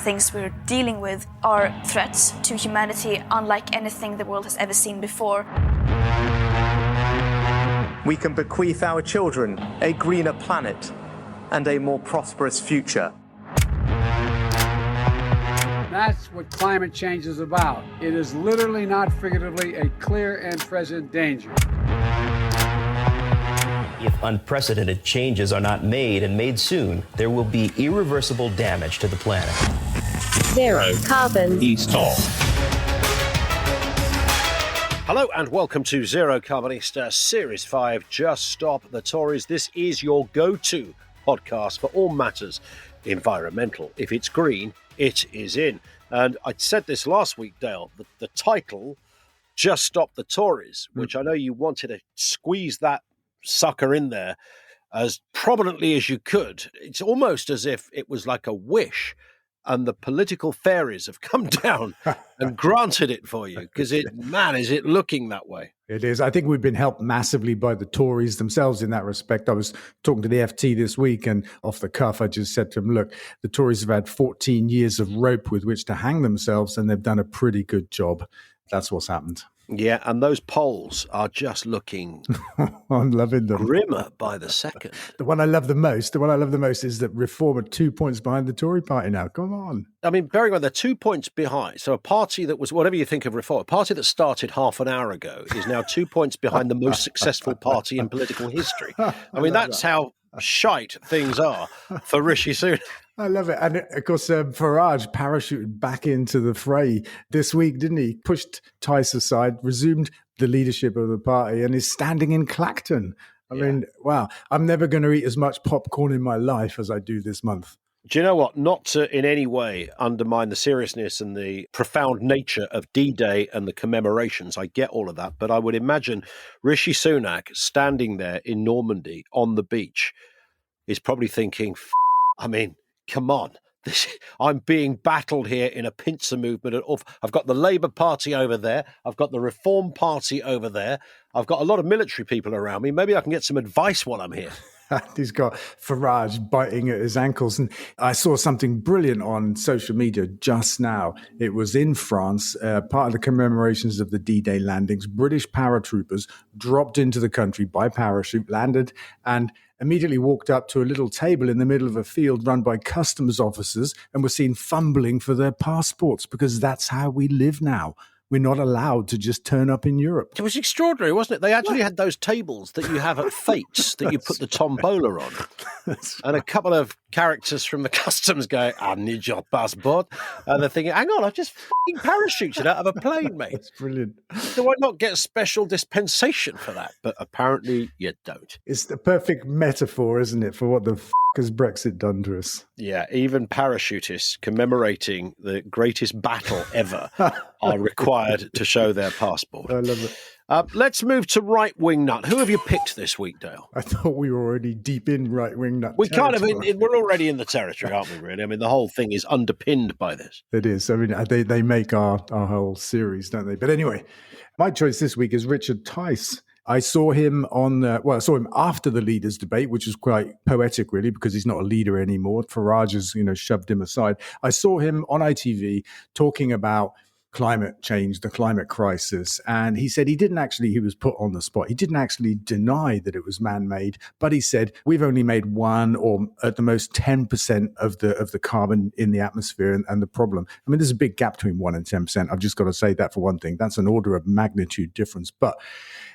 things we're dealing with are threats to humanity unlike anything the world has ever seen before. We can bequeath our children a greener planet and a more prosperous future. That's what climate change is about. It is literally, not figuratively, a clear and present danger. If unprecedented changes are not made and made soon, there will be irreversible damage to the planet. Zero Carbon Eastall. Hello and welcome to Zero Carbonista Series 5, Just Stop the Tories. This is your go-to podcast for all matters environmental. If it's green, it is in. And I said this last week, Dale, the title, Just Stop the Tories, which I know you wanted to squeeze that sucker in there as prominently as you could. It's almost as if it was like a wish and the political fairies have come down and granted it for you, because is it looking that way? It is. I think we've been helped massively by the Tories themselves in that respect. I was talking to the FT this week, and off the cuff, I just said to them, look, the Tories have had 14 years of rope with which to hang themselves, and they've done a pretty good job. That's what's happened. Yeah, and those polls are just looking I'm loving them. Grimmer by the second. The one I love the most is that Reform are 2 points behind the Tory party now. Come on. I mean, bearing in mind, they're 2 points behind. So a party that was, whatever you think of Reform, a party that started half an hour ago is now 2 points behind the most successful party in political history. I mean, that's how shite things are for Rishi Sunak. I love it. And of course, Farage parachuted back into the fray this week, didn't he? Pushed Tice aside, resumed the leadership of the party, and is standing in Clacton. I mean, wow. I'm never going to eat as much popcorn in my life as I do this month. Do you know what? Not to in any way undermine the seriousness and the profound nature of D-Day and the commemorations. I get all of that. But I would imagine Rishi Sunak standing there in Normandy on the beach is probably thinking, come on. I'm being battled here in a pincer movement. I've got the Labour Party over there. I've got the Reform Party over there. I've got a lot of military people around me. Maybe I can get some advice while I'm here. He's got Farage biting at his ankles. And I saw something brilliant on social media just now. It was in France, part of the commemorations of the D-Day landings. British paratroopers dropped into the country by parachute, landed, and immediately walked up to a little table in the middle of a field run by customs officers and were seen fumbling for their passports, because that's how we live now. We're not allowed to just turn up in Europe. It was extraordinary, wasn't it? They actually had those tables that you have at Fates that you put the tombola on. And a couple of characters from the customs go, I need your passport. And they're thinking, hang on, I just fucking parachuted out of a plane, mate. That's brilliant. Do I not get a special dispensation for that? But apparently you don't. It's the perfect metaphor, isn't it, for what the has Brexit done to us? Yeah, even parachutists commemorating the greatest battle ever are required to show their passport. I love it. Let's move to right-wing nut. Who have you picked this week, Dale? I thought we were already deep in right-wing nut. We're already in the territory, aren't we, really? I mean, the whole thing is underpinned by this. It is. I mean, they make our whole series, don't they? But anyway, my choice this week is Richard Tice. I saw him I saw him after the leaders' debate, which was quite poetic, really, because he's not a leader anymore. Farage has, shoved him aside. I saw him on ITV talking about climate change, the climate crisis. And he said he was put on the spot. He didn't actually deny that it was man-made, but he said, we've only made 1 or at the most 10% of the carbon in the atmosphere and the problem. I mean, there's a big gap between 1 and 10%. I've just got to say that for one thing. That's an order of magnitude difference. But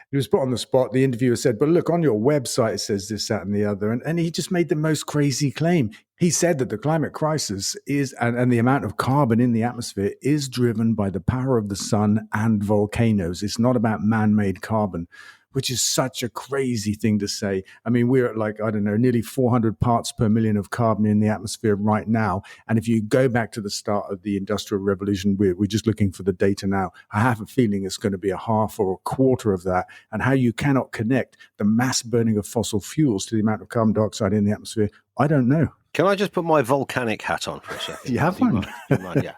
he was put on the spot. The interviewer said, but look, on your website, it says this, that, and the other. And he just made the most crazy claim. He said that the climate crisis is, and the amount of carbon in the atmosphere is driven by the power of the sun and volcanoes. It's not about man-made carbon, which is such a crazy thing to say. I mean, we're at nearly 400 parts per million of carbon in the atmosphere right now. And if you go back to the start of the Industrial Revolution, we're just looking for the data now. I have a feeling it's going to be a half or a quarter of that. And how you cannot connect the mass burning of fossil fuels to the amount of carbon dioxide in the atmosphere, I don't know. Can I just put my volcanic hat on for a second? You have one? Yeah.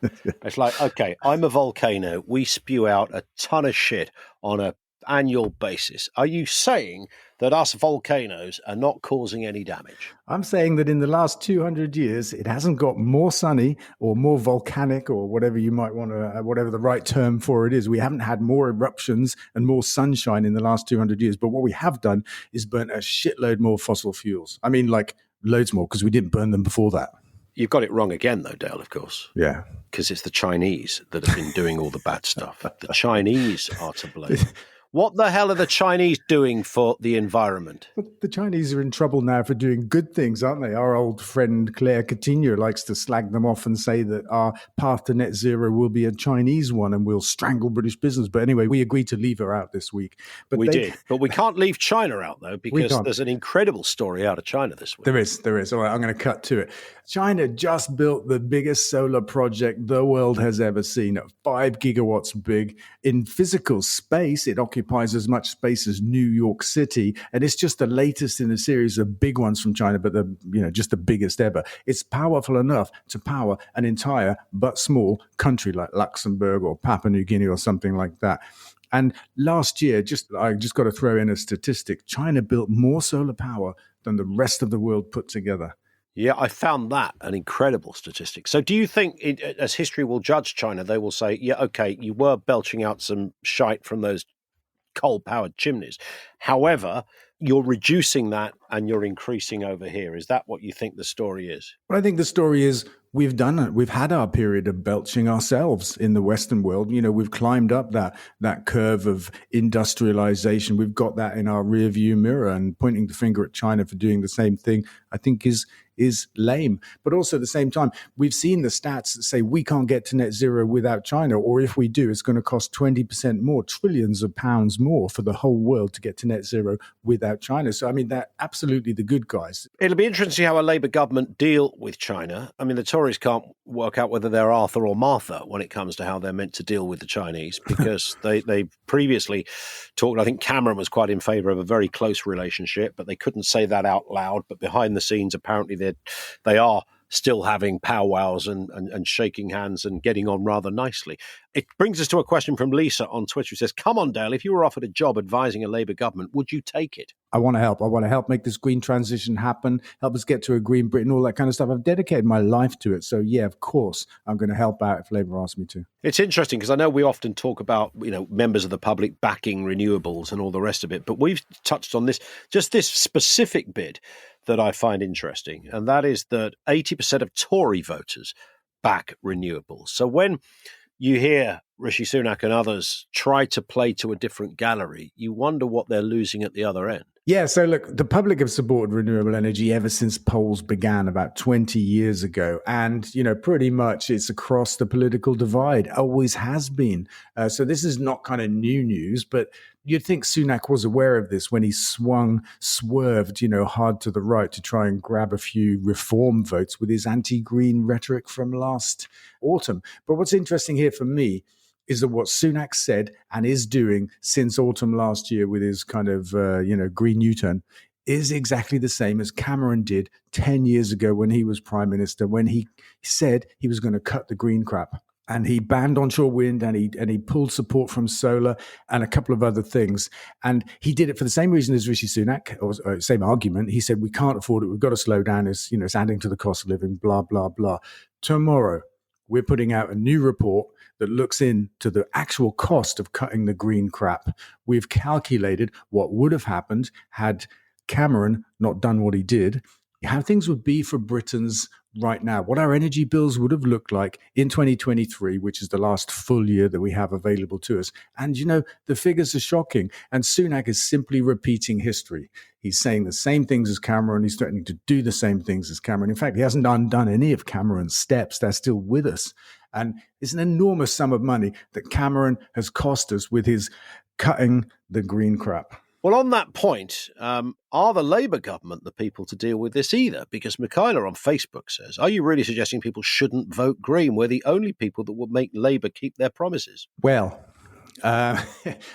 It's like, okay, I'm a volcano. We spew out a ton of shit on a annual basis, are you saying that us volcanoes are not causing any damage? I'm saying that in the last 200 years, it hasn't got more sunny or more volcanic or whatever you might want to, whatever the right term for it is. We haven't had more eruptions and more sunshine in the last 200 years. But what we have done is burnt a shitload more fossil fuels. I mean, like loads more, because we didn't burn them before that. You've got it wrong again, though, Dale, of course. Yeah. Because it's the Chinese that have been doing all the bad stuff. The Chinese are to blame. What the hell are the Chinese doing for the environment? But the Chinese are in trouble now for doing good things, aren't they? Our old friend Claire Coutinho likes to slag them off and say that our path to net zero will be a Chinese one and we'll strangle British business. But anyway, we agreed to leave her out this week. But we did. But we can't leave China out, though, because there's an incredible story out of China this week. There is. All right, I'm going to cut to it. China just built the biggest solar project the world has ever seen, 5 gigawatts big. In physical space, it occupies as much space as New York City, and it's just the latest in a series of big ones from China, but just the biggest ever. It's powerful enough to power an entire but small country like Luxembourg or Papua New Guinea or something like that. And last year, I just got to throw in a statistic, China built more solar power than the rest of the world put together. Yeah, I found that an incredible statistic. So do you think, as history will judge China, they will say, yeah, okay, you were belching out some shite from those coal-powered chimneys. However, you're reducing that and you're increasing over here. Is that what you think the story is? Well, I think the story is we've done it. We've had our period of belching ourselves in the Western world. You know, we've climbed up that curve of industrialization. We've got that in our rear view mirror, and pointing the finger at China for doing the same thing, I think is lame. But also at the same time, we've seen the stats that say we can't get to net zero without China, or if we do, it's going to cost 20% more, trillions of pounds more for the whole world to get to net zero without China. So, I mean, they're absolutely the good guys. It'll be interesting to see how a Labour government deal with China. I mean, the Tories can't work out whether they're Arthur or Martha when it comes to how they're meant to deal with the Chinese, because they previously talked, I think Cameron was quite in favour of a very close relationship, but they couldn't say that out loud. But behind the scenes, apparently they are still having powwows and shaking hands and getting on rather nicely. It brings us to a question from Lisa on Twitter who says, come on, Dale, if you were offered a job advising a Labour government, would you take it? I want to help. I want to help make this green transition happen, help us get to a green Britain, all that kind of stuff. I've dedicated my life to it. So, yeah, of course, I'm going to help out if Labour asks me to. It's interesting because I know we often talk about, members of the public backing renewables and all the rest of it, but we've touched on this specific bit that I find interesting, and that is that 80% of Tory voters back renewables. So when you hear Rishi Sunak and others try to play to a different gallery, you wonder what they're losing at the other end. Yeah, so look, the public have supported renewable energy ever since polls began about 20 years ago. And, pretty much it's across the political divide, always has been. So this is not kind of new news, but you'd think Sunak was aware of this when he swerved, hard to the right to try and grab a few reform votes with his anti-green rhetoric from last autumn. But what's interesting here for me is that what Sunak said and is doing since autumn last year with his kind of, green U-turn is exactly the same as Cameron did 10 years ago when he was prime minister, when he said he was going to cut the green crap. And he banned onshore wind and he pulled support from solar and a couple of other things. And he did it for the same reason as Rishi Sunak, or same argument. He said, we can't afford it. We've got to slow down. It's adding to the cost of living, blah, blah, blah. Tomorrow, we're putting out a new report that looks into the actual cost of cutting the green crap. We've calculated what would have happened had Cameron not done what he did, how things would be for Britons right now, what our energy bills would have looked like in 2023, which is the last full year that we have available to us. And, the figures are shocking. And Sunak is simply repeating history. He's saying the same things as Cameron. He's threatening to do the same things as Cameron. In fact, he hasn't undone any of Cameron's steps. They're still with us. And it's an enormous sum of money that Cameron has cost us with his cutting the green crap. Well, on that point, are the Labour government the people to deal with this either? Because Michaela on Facebook says, are you really suggesting people shouldn't vote Green? We're the only people that will make Labour keep their promises. Well,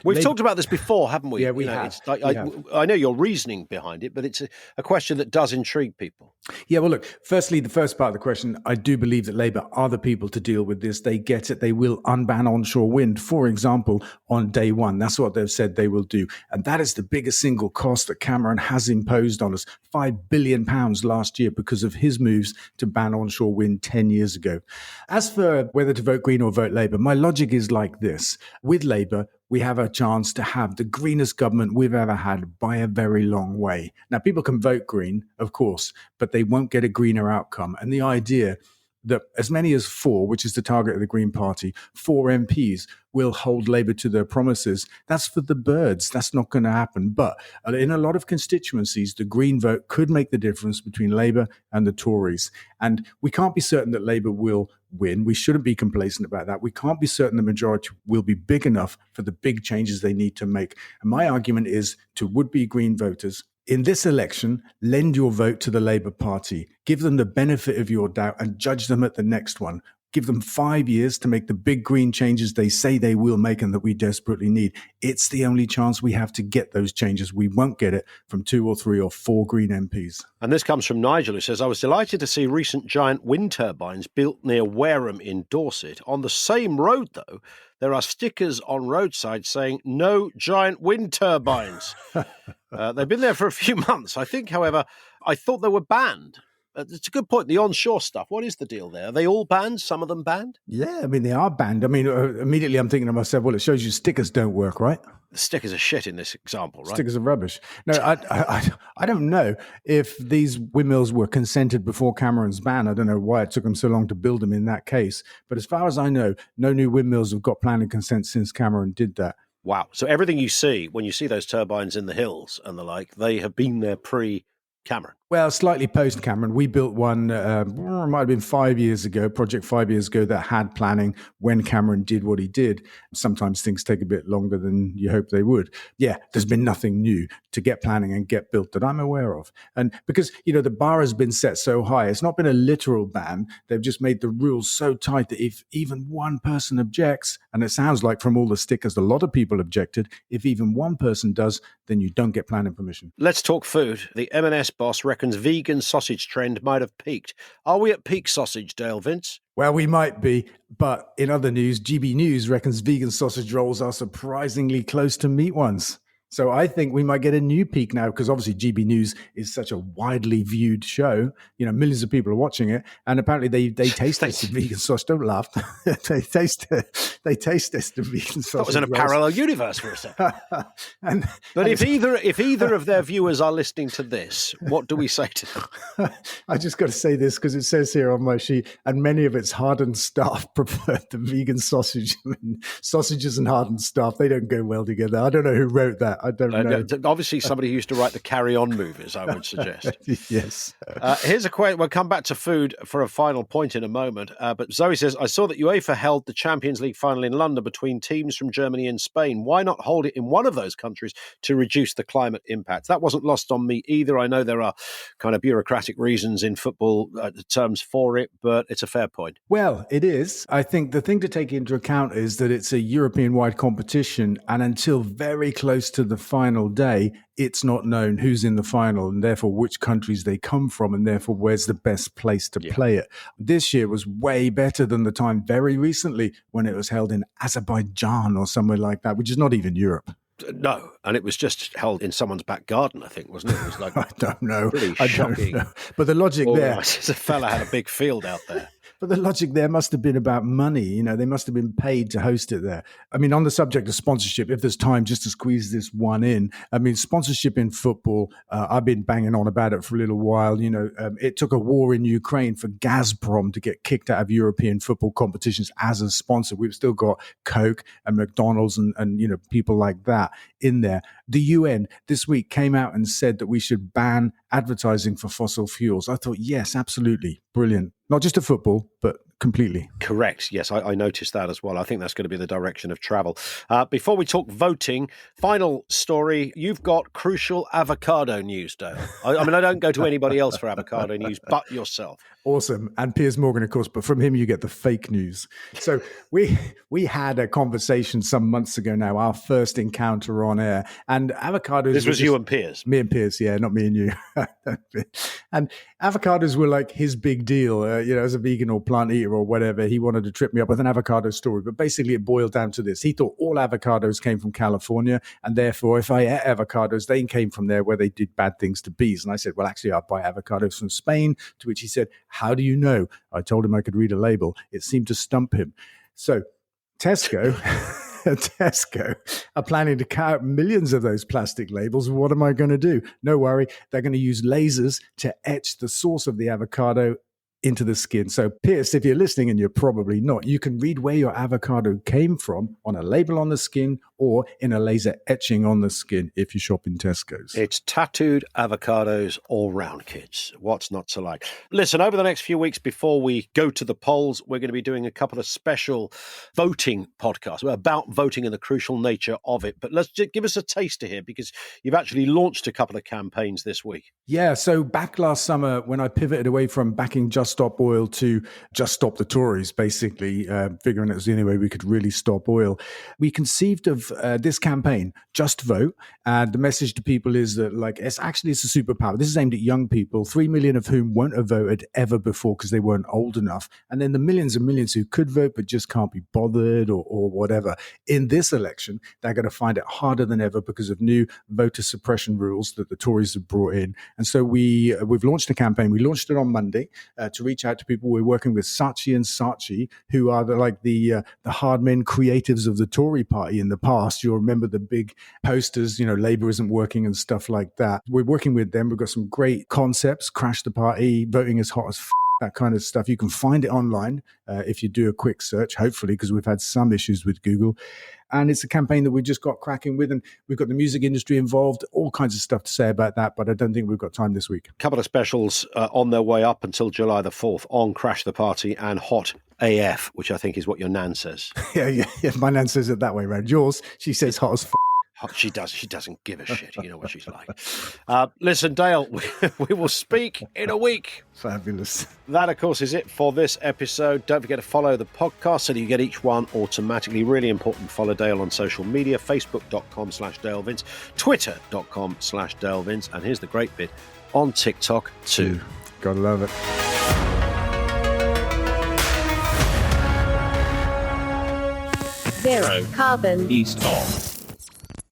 we've talked about this before, haven't we? Yeah, we have. I know your reasoning behind it, but it's a question that does intrigue people. Yeah, well, look, firstly, the first part of the question, I do believe that Labour are the people to deal with this. They get it. They will unban onshore wind, for example, on day one. That's what they've said they will do. And that is the biggest single cost that Cameron has imposed on us, £5 billion last year because of his moves to ban onshore wind 10 years ago. As for whether to vote Green or vote Labour, my logic is like this. With Labour, we have a chance to have the greenest government we've ever had by a very long way. Now, people can vote Green, of course, but they won't get a greener outcome. And the idea that as many as 4, which is the target of the Green Party, 4 MPs will hold Labour to their promises, that's for the birds. That's not going to happen. But in a lot of constituencies, the Green vote could make the difference between Labour and the Tories. And we can't be certain that Labour will win. We shouldn't be complacent about that. We can't be certain the majority will be big enough for the big changes they need to make. And my argument is to would-be Green voters, in this election, lend your vote to the Labour Party. Give them the benefit of your doubt and judge them at the next one. Give them 5 years to make the big green changes they say they will make and that we desperately need. It's the only chance we have to get those changes. We won't get it from 2 or 3 or 4 Green MPs. And this comes from Nigel, who says, I was delighted to see recent giant wind turbines built near Wareham in Dorset. On the same road, though, there are stickers on roadsides saying, no giant wind turbines. They've been there for a few months. I think, however, I thought they were banned. It's a good point. The onshore stuff, what is the deal there? Are they all banned? Some of them banned? Yeah, I mean, they are banned. I mean, immediately I'm thinking to myself, well, it shows you stickers don't work, right? The stickers are shit in this example, right? Stickers are rubbish. No, I don't know if these windmills were consented before Cameron's ban. I don't know why it took them so long to build them in that case. But as far as I know, no new windmills have got planning consent since Cameron did that. Wow. So everything you see, when you see those turbines in the hills and the like, they have been there pre-Cameron. Well, slightly post-Cameron. We built one, it might have been 5 years ago, project 5 years ago, that had planning when Cameron did what he did. Sometimes things take a bit longer than you hope they would. Yeah, there's been nothing new to get planning and get built that I'm aware of. And because, the bar has been set so high, it's not been a literal ban. They've just made the rules so tight that if even one person objects, and it sounds like from all the stickers, a lot of people objected, if even one person does, then you don't get planning permission. Let's talk food. The M&S boss reckons vegan sausage trend might have peaked. Are we at peak sausage, Dale Vince? Well, we might be, but in other news, GB News reckons vegan sausage rolls are surprisingly close to meat ones. So I think we might get a new peak now, because obviously GB News is such a widely viewed show. Millions of people are watching it, and apparently they taste this vegan sausage. Don't laugh. they taste this the vegan sausage. That was in a parallel universe for a second. But if either of their viewers are listening to this, what do we say to them? I just got to say this because it says here on my sheet, and many of its hardened staff preferred the vegan sausage. I mean, sausages and hardened staff, they don't go well together. I don't know who wrote that. I don't know. Obviously, somebody who used to write the Carry On movies, I would suggest. Yes. Here's a question. We'll come back to food for a final point in a moment. But Zoe says, I saw that UEFA held the Champions League final in London between teams from Germany and Spain. Why not hold it in one of those countries to reduce the climate impact? That wasn't lost on me either. I know there are kind of bureaucratic reasons in football terms for it, but it's a fair point. Well, it is. I think the thing to take into account is that it's a European-wide competition, and until very close to the final day, it's not known who's in the final and therefore which countries they come from and therefore where's the best place to play it. This year was way better than the time very recently when it was held in Azerbaijan or somewhere like that, which is not even Europe. No, and it was just held in someone's back garden, I think, wasn't it? It was like I don't know. Shocking. Don't know. But the logic there... The fella had a big field out there. But the logic there must have been about money. They must have been paid to host it there. I mean, on the subject of sponsorship, if there's time just to squeeze this one in, I mean, sponsorship in football, I've been banging on about it for a little while. It took a war in Ukraine for Gazprom to get kicked out of European football competitions as a sponsor. We've still got Coke and McDonald's and people like that in there. The UN this week came out and said that we should ban advertising for fossil fuels. I thought, yes, absolutely. Brilliant. Not just to football, but completely. Correct. Yes, I noticed that as well. I think that's going to be the direction of travel. Before we talk voting, final story. You've got crucial avocado news, Dale. I mean, I don't go to anybody else for avocado news but yourself. Awesome. And Piers Morgan, of course, but from him you get the fake news. So we had a conversation some months ago now, our first encounter on air, and avocados... This was you and Piers? Me and Piers, yeah, not me and you. And avocados were like his big deal. As a vegan or plant eater or whatever, he wanted to trip me up with an avocado story. But basically it boiled down to this. He thought all avocados came from California, and therefore if I ate avocados, they came from there where they did bad things to bees. And I said, well, actually, I buy avocados from Spain, to which he said, how do you know? I told him I could read a label. It seemed to stump him. So Tesco are planning to cut out millions of those plastic labels. What am I going to do? No worry. They're going to use lasers to etch the source of the avocado into the skin. So Piers, if you're listening, and you're probably not, you can read where your avocado came from on a label on the skin or in a laser etching on the skin if you shop in Tesco's. It's tattooed avocados all round, kids. What's not to like? Listen, over the next few weeks before we go to the polls, we're going to be doing a couple of special voting podcasts about voting and the crucial nature of it. But let's just give us a taster here, because you've actually launched a couple of campaigns this week. Yeah, so back last summer when I pivoted away from backing Just Stop Oil to Just Stop the Tories, basically, figuring it was the only way we could really stop oil, we conceived of this campaign, Just Vote. And the message to people is that, like, it's a superpower. This is aimed at young people, 3 million of whom won't have voted ever before because they weren't old enough. And then the millions and millions who could vote but just can't be bothered or whatever. In this election, they're going to find it harder than ever because of new voter suppression rules that the Tories have brought in. And so we've launched a campaign. We launched it on Monday to reach out to people. We're working with Saatchi and Saatchi, who are the hard men creatives of the Tory party in the past. You'll remember the big posters, Labour isn't working and stuff like that. We're working with them. We've got some great concepts, crash the party, voting as hot as that kind of stuff. You can find it online if you do a quick search, hopefully, because we've had some issues with Google. And it's a campaign that we just got cracking with, and we've got the music industry involved, all kinds of stuff to say about that, but I don't think we've got time this week. A couple of specials on their way up until July the 4th on Crash the Party and Hot AF, which I think is what your nan says. Yeah, my nan says it that way around. Yours, she says hot as She does. She doesn't give a shit. You know what she's like. Listen, Dale, we will speak in a week. Fabulous. That, of course, is it for this episode. Don't forget to follow the podcast so that you get each one automatically. Really important. Follow Dale on social media, facebook.com/DaleVince, twitter.com/DaleVince. And here's the great bit, on TikTok too. Gotta love it. Zero carbon. East of.